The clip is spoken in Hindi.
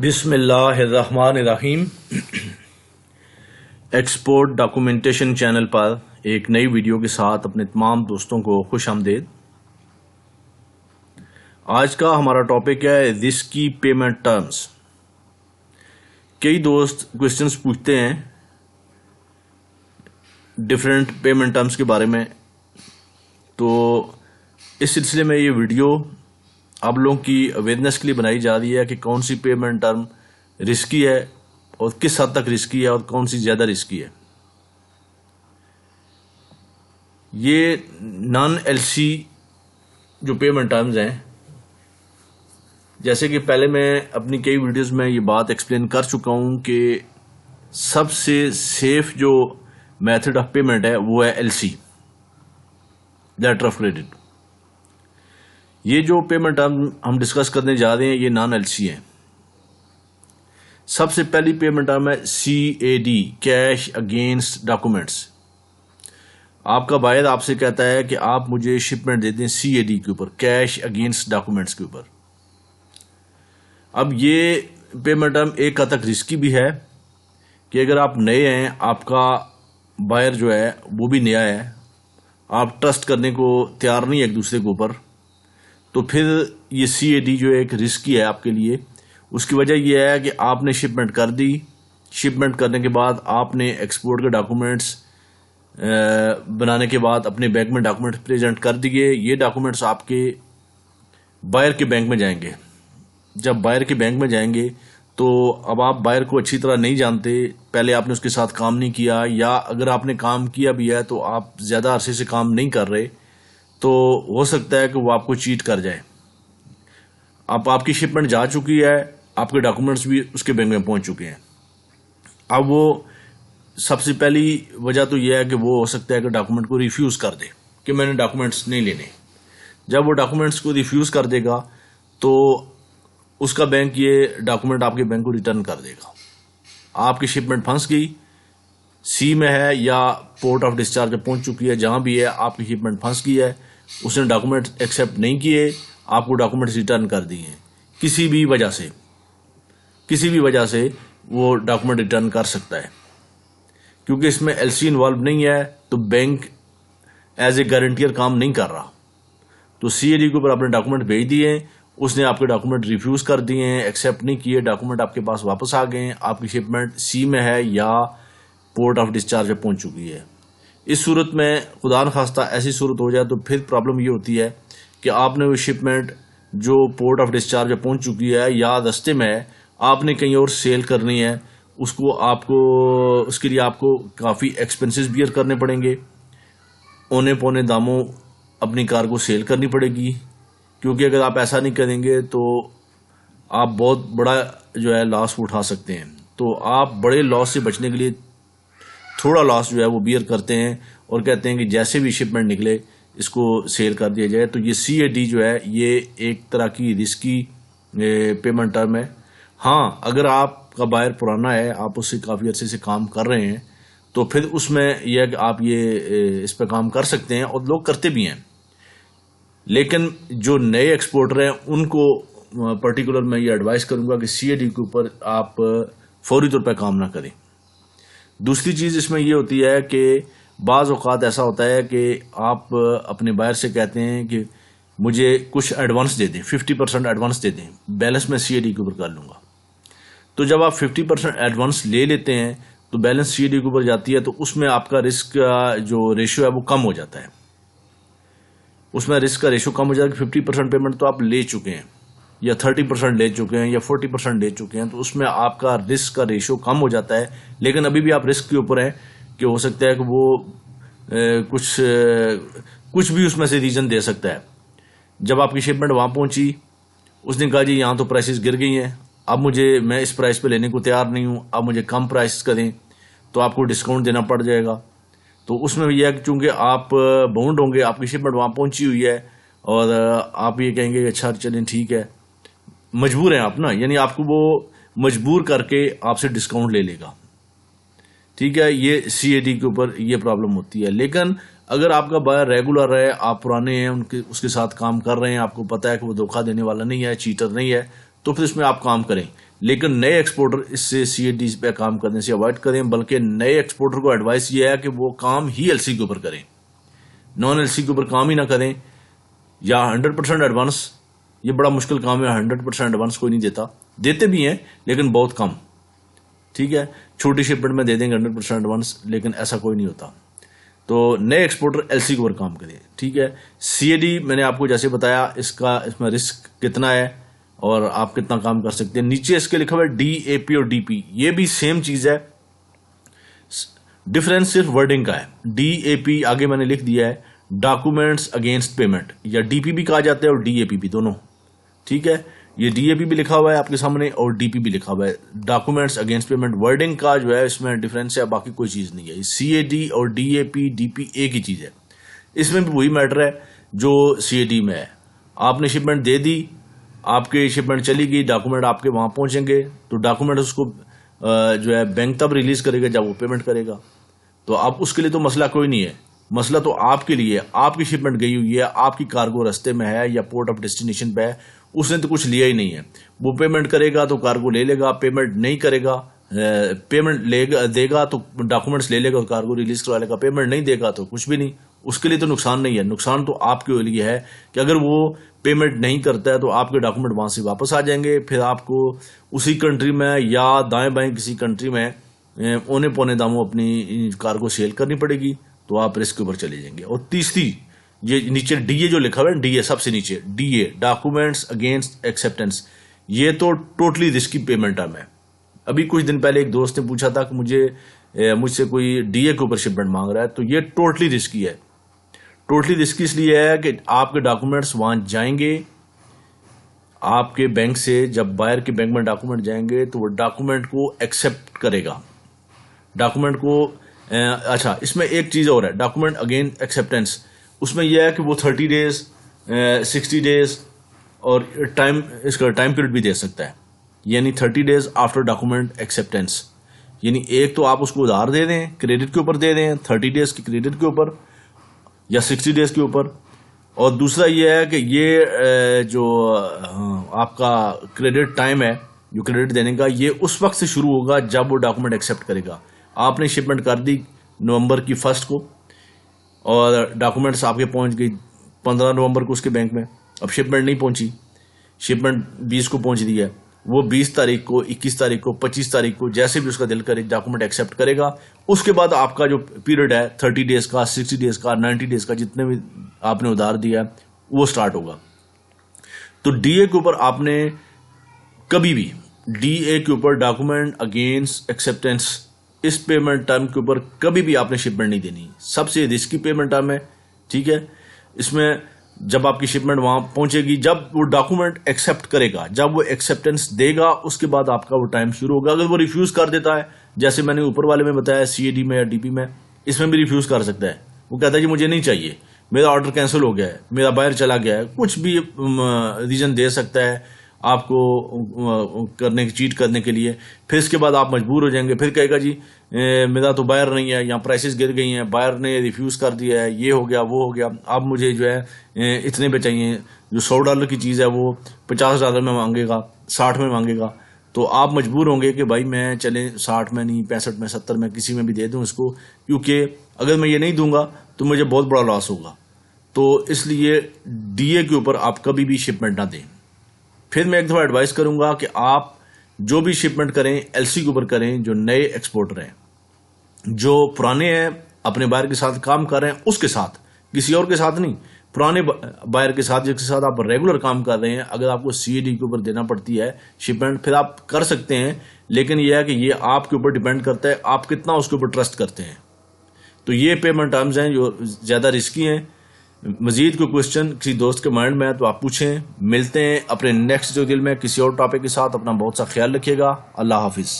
बिस्मिल्लाहिर्रहमानिर्रहीम। एक्सपोर्ट डॉक्यूमेंटेशन चैनल पर एक नई वीडियो के साथ अपने तमाम दोस्तों को खुश आमदीद। आज का हमारा टॉपिक है रिस्की पेमेंट टर्म्स। कई दोस्त क्वेश्चंस पूछते हैं डिफरेंट पेमेंट टर्म्स के बारे में, तो इस सिलसिले में ये वीडियो आप लोगों की अवेयरनेस के लिए बनाई जा रही है कि कौन सी पेमेंट टर्म रिस्की है और किस हद तक रिस्की है और कौन सी ज़्यादा रिस्की है। ये नॉन एलसी जो पेमेंट टर्म्स हैं, जैसे कि पहले मैं अपनी कई वीडियोस में ये बात एक्सप्लेन कर चुका हूं कि सबसे सेफ जो मेथड ऑफ पेमेंट है वो है एलसी, लेटर ऑफ क्रेडिट। ये जो पेमेंट टर्म हम डिस्कस करने जा रहे हैं ये नॉन एलसी है। सबसे पहली पेमेंट टर्म है CAD, कैश अगेंस्ट डॉक्यूमेंट्स। आपका बायर आपसे कहता है कि आप मुझे शिपमेंट दे दें CAD के ऊपर, कैश अगेंस्ट डॉक्यूमेंट्स के ऊपर। अब ये पेमेंट टर्म एक हद तक रिस्की भी है कि अगर आप नए हैं, आपका बायर जो है वो भी नया है, आप ट्रस्ट करने को तैयार नहीं है एक दूसरे के ऊपर, तो फिर ये CAD जो एक रिस्की है आपके लिए। उसकी वजह यह है कि आपने शिपमेंट कर दी, शिपमेंट करने के बाद आपने एक्सपोर्ट के डॉक्यूमेंट्स बनाने के बाद अपने बैंक में डॉक्यूमेंट्स प्रेजेंट कर दिए। ये डॉक्यूमेंट्स आपके बायर के बैंक में जाएंगे। जब बायर के बैंक में जाएंगे तो अब आप बायर को अच्छी तरह नहीं जानते, पहले आपने उसके साथ काम नहीं किया, या अगर आपने काम किया भी है तो आप ज़्यादा अरसे से काम नहीं कर रहे, तो हो सकता है कि वो आपको चीट कर जाए। अब आपकी शिपमेंट जा चुकी है, आपके डॉक्यूमेंट्स भी उसके बैंक में पहुंच चुके हैं। अब वो सबसे पहली वजह तो यह है कि वो हो सकता है कि डॉक्यूमेंट को रिफ्यूज़ कर दे कि मैंने डॉक्यूमेंट्स नहीं लेने। जब वो डॉक्यूमेंट्स को रिफ्यूज़ कर देगा तो उसका बैंक ये डॉक्यूमेंट आपके बैंक को रिटर्न कर देगा। आपकी शिपमेंट फंस गई, सी में है या पोर्ट ऑफ डिस्चार्ज पहुंच चुकी है, जहां भी है आपकी शिपमेंट फंस गई है, उसने डॉक्यूमेंट एक्सेप्ट नहीं किए, आपको डॉक्यूमेंट्स रिटर्न कर दिए हैं। किसी भी वजह से वो डॉक्यूमेंट रिटर्न कर सकता है। क्योंकि इसमें एलसी इन्वॉल्व नहीं है तो बैंक एज ए गारंटियर काम नहीं कर रहा। तो CAD के ऊपर आपने डॉक्यूमेंट भेज दिए, उसने आपके डॉक्यूमेंट रिफ्यूज कर दिए हैं, एक्सेप्ट नहीं किए, डॉक्यूमेंट आपके पास वापस आ गए हैं, आपकी शिपमेंट सी में है या पोर्ट ऑफ डिस्चार्ज पे पहुंच चुकी है। इस सूरत में खुदा न खास्ता ऐसी सूरत हो जाए तो फिर प्रॉब्लम ये होती है कि आपने वो शिपमेंट जो पोर्ट ऑफ डिस्चार्ज पे पहुंच चुकी है या रास्ते में है, आपने कहीं और सेल करनी है, उसके लिए आपको काफ़ी एक्सपेंसेस बियर करने पड़ेंगे। औने पौने दामों अपनी कार को सेल करनी पड़ेगी, क्योंकि अगर आप ऐसा नहीं करेंगे तो आप बहुत बड़ा जो है लॉस उठा सकते हैं। तो आप बड़े लॉस से बचने के लिए थोड़ा लॉस जो है वो बियर करते हैं और कहते हैं कि जैसे भी शिपमेंट निकले इसको सेल कर दिया जाए। तो ये CAD जो है ये एक तरह की रिस्की पेमेंट टर्म है। हाँ, अगर आपका बायर पुराना है, आप उससे काफ़ी अर्से से काम कर रहे हैं, तो फिर उसमें यह है कि आप ये इस पर काम कर सकते हैं और लोग करते भी हैं। लेकिन जो नए एक्सपोर्टर हैं उनको पर्टिकुलर मैं ये एडवाइस करूंगा कि CAD के ऊपर आप फौरी तौर पर काम ना करें। दूसरी चीज़ इसमें ये होती है कि बाज़ औक़ात ऐसा होता है कि आप अपने बायर से कहते हैं कि मुझे कुछ एडवांस दे दें, 50% एडवांस दे दें, बैलेंस मैं CAD के ऊपर कर लूँगा। तो जब आप 50% एडवांस ले लेते हैं तो बैलेंस CAD के ऊपर जाती है, तो उसमें आपका रिस्क का जो रेशियो है वो कम हो जाता है। उसमें रिस्क का रेशियो कम हो जाता है कि 50% पेमेंट तो आप ले चुके हैं या 30% ले चुके हैं या 40% ले चुके हैं, तो उसमें आपका रिस्क का रेशियो कम हो जाता है। लेकिन अभी भी आप रिस्क के ऊपर हैं कि हो सकता है कि वो कुछ भी उसमें से रीज़न दे सकता है। जब आपकी शिपमेंट वहाँ पहुँची, उसने कहा जी यहाँ तो प्राइसेस गिर गई हैं, अब मैं इस प्राइस पे लेने को तैयार नहीं हूँ, अब मुझे कम प्राइस करें, तो आपको डिस्काउंट देना पड़ जाएगा। तो उसमें यह है कि चूँकि आप बाउंड होंगे, आपकी शिपमेंट वहाँ पहुँची हुई है और आप ये कहेंगे कि अच्छा चलें ठीक है, मजबूर हैं आप ना, यानी आपको वो मजबूर करके आपसे डिस्काउंट ले लेगा। ठीक है, ये CAD के ऊपर ये प्रॉब्लम होती है। लेकिन अगर आपका बायर रेगुलर है, आप पुराने हैं, उसके साथ काम कर रहे हैं, आपको पता है कि वो धोखा देने वाला नहीं है, चीटर नहीं है, तो फिर इसमें आप काम करें। लेकिन नए एक्सपोर्टर इससे CAD पे काम करने से अवॉइड करें, बल्कि नए एक्सपोर्टर को एडवाइस ये है कि वो काम ही LC के ऊपर करें, नॉन LC के ऊपर काम ही ना करें, या 100% एडवांस। ये बड़ा मुश्किल काम है, 100% एडवांस कोई नहीं देता, देते भी हैं लेकिन बहुत कम, ठीक है। छोटी शिपमेंट में दे देंगे 100% एडवांस, लेकिन ऐसा कोई नहीं होता। तो नए एक्सपोर्टर LC के ऊपर काम करें, ठीक है। CAD मैंने आपको जैसे बताया, इसमें रिस्क कितना है और आप कितना काम कर सकते हैं। नीचे इसके लिखा हुआ है DAP और DP, ये भी सेम चीज है, डिफरेंस सिर्फ वर्डिंग का है। DAP आगे मैंने लिख दिया है, डॉक्यूमेंट्स अगेंस्ट पेमेंट, या DP भी कहा जाता है और DAP भी, दोनों, ठीक है। ये DAP भी लिखा हुआ है आपके सामने और DP भी लिखा हुआ है, डॉक्यूमेंट्स अगेंस्ट पेमेंट। वर्डिंग का जो है इसमें डिफरेंस है, बाकी कोई चीज नहीं है। CAD और DAP DP एक ही चीज है, इसमें भी वही मैटर है जो CAD में है। आपने शिपमेंट दे दी, आपकी शिपमेंट चली गई, डॉक्यूमेंट आपके वहां पहुंचेंगे, तो डॉक्यूमेंट उसको जो है बैंक तब रिलीज करेगा जब वो पेमेंट करेगा। तो आप उसके लिए तो मसला कोई नहीं है, मसला तो आपके लिए है। आपकी शिपमेंट गई हुई है, आपकी कार्गो रास्ते में है या पोर्ट ऑफ डेस्टिनेशन पे है, उसने तो कुछ लिया ही नहीं है। वो पेमेंट करेगा तो कार्गो ले लेगा, पेमेंट नहीं करेगा, पेमेंट देगा तो डॉक्यूमेंट्स ले लेगा और कार्गो रिलीज करवा लेगा, पेमेंट नहीं देगा तो कुछ भी नहीं। उसके लिए तो नुकसान नहीं है, नुकसान तो आपके लिए है कि अगर वो पेमेंट नहीं करता है तो आपके डॉक्यूमेंट वहां से वापस आ जाएंगे, फिर आपको उसी कंट्री में या दाएं बाएं किसी कंट्री में औने पौने दामों अपनी कार्गो सेल करनी पड़ेगी, तो आप रिस्क के ऊपर चले जाएंगे। और तीसरी, ये नीचे DA जो लिखा हुआ है, DA सबसे नीचे, DA डॉक्यूमेंट्स अगेंस्ट एक्सेप्टेंस, ये तो टोटली रिस्की पेमेंट टर्म है। अभी कुछ दिन पहले एक दोस्त ने पूछा था कि मुझसे कोई DA के ऊपर शिपमेंट मांग रहा है, तो ये टोटली रिस्की है। टोटली रिस्की इसलिए है कि आपके डॉक्यूमेंट्स वहां जाएंगे, आपके बैंक से जब बायर के बैंक में डॉक्यूमेंट जाएंगे तो वो डॉक्यूमेंट को एक्सेप्ट करेगा, डॉक्यूमेंट को अच्छा, इसमें एक चीज और है, डॉक्यूमेंट अगेन एक्सेप्टेंस, उसमें यह है कि वो 30 डेज 60 डेज और इसका टाइम पीरियड भी दे सकता है, यानी 30 डेज आफ्टर डॉक्यूमेंट एक्सेप्टेंस। यानी एक तो आप उसको उधार दे दें, क्रेडिट के ऊपर दे दें 30 डेज की क्रेडिट के ऊपर या 60 डेज के ऊपर, और दूसरा यह है कि ये जो आपका क्रेडिट टाइम है जो क्रेडिट देने का, ये उस वक्त से शुरू होगा जब वो डॉक्यूमेंट एक्सेप्ट करेगा। आपने शिपमेंट कर दी नवंबर की 1 को और डॉक्यूमेंट्स आपके पहुंच गई 15 नवंबर को उसके बैंक में, अब शिपमेंट नहीं पहुंची, शिपमेंट 20 को पहुंच रही है, वो 20 तारीख को, 21 तारीख को, 25 तारीख को, जैसे भी उसका दिल करे डॉक्यूमेंट एक्सेप्ट करेगा। उसके बाद आपका जो पीरियड है 30 डेज का, 60 डेज का, 90 डेज का, जितने भी आपने उधार दिया है वो स्टार्ट होगा। तो DA के ऊपर आपने कभी भी, DA के ऊपर डॉक्यूमेंट अगेंस्ट एक्सेप्टेंस, इस पेमेंट टर्म के ऊपर कभी भी आपने शिपमेंट नहीं देनी, सबसे रिस्की पेमेंट टर्म है, ठीक है। इसमें जब आपकी शिपमेंट वहां पहुंचेगी, जब वो डॉक्यूमेंट एक्सेप्ट करेगा, जब वो एक्सेप्टेंस देगा, उसके बाद आपका वो टाइम शुरू होगा। अगर वो रिफ्यूज कर देता है, जैसे मैंने ऊपर वाले में बताया CAD में या DP में, इसमें भी रिफ्यूज कर सकता है। वो कहता है कि मुझे नहीं चाहिए, मेरा ऑर्डर कैंसिल हो गया है, मेरा बायर चला गया है, कुछ भी रीजन दे सकता है आपको चीट करने के लिए। फिर इसके बाद आप मजबूर हो जाएंगे, फिर कहेगा जी मेरा तो बायर नहीं है, यहाँ प्राइसेस गिर गई हैं, बायर ने रिफ्यूज कर दिया है, ये हो गया वो हो गया, अब मुझे जो है इतने पे चाहिए। जो $100 की चीज़ है वो $50 में मांगेगा, 60 में मांगेगा, तो आप मजबूर होंगे कि भाई मैं चले 60 में नहीं, 65 में, 70 में, किसी में भी दे दूं इसको, क्योंकि अगर मैं ये नहीं दूंगा तो मुझे बहुत बड़ा लॉस होगा। तो इसलिए DA के ऊपर आप कभी भी शिपमेंट ना दें। फिर मैं एक दफ़ा एडवाइस करूंगा कि आप जो भी शिपमेंट करें LC के ऊपर करें, जो नए एक्सपोर्टर हैं, जो पुराने हैं अपने बायर के साथ काम कर रहे हैं उसके साथ, किसी और के साथ नहीं, पुराने बायर के साथ जिसके साथ आप रेगुलर काम कर रहे हैं। अगर आपको CAD के ऊपर देना पड़ती है शिपमेंट, फिर आप कर सकते हैं, लेकिन यह है कि ये आपके ऊपर डिपेंड करता है आप कितना उसके ऊपर ट्रस्ट करते हैं। तो ये पेमेंट टर्म्स हैं जो ज़्यादा रिस्की हैं। मजीद कोई क्वेश्चन किसी दोस्त के माइंड में है तो आप पूछें। मिलते हैं अपने नेक्स्ट जो दिल में किसी और टॉपिक के साथ। अपना बहुत सा ख्याल रखिएगा। अल्लाह हाफिज़।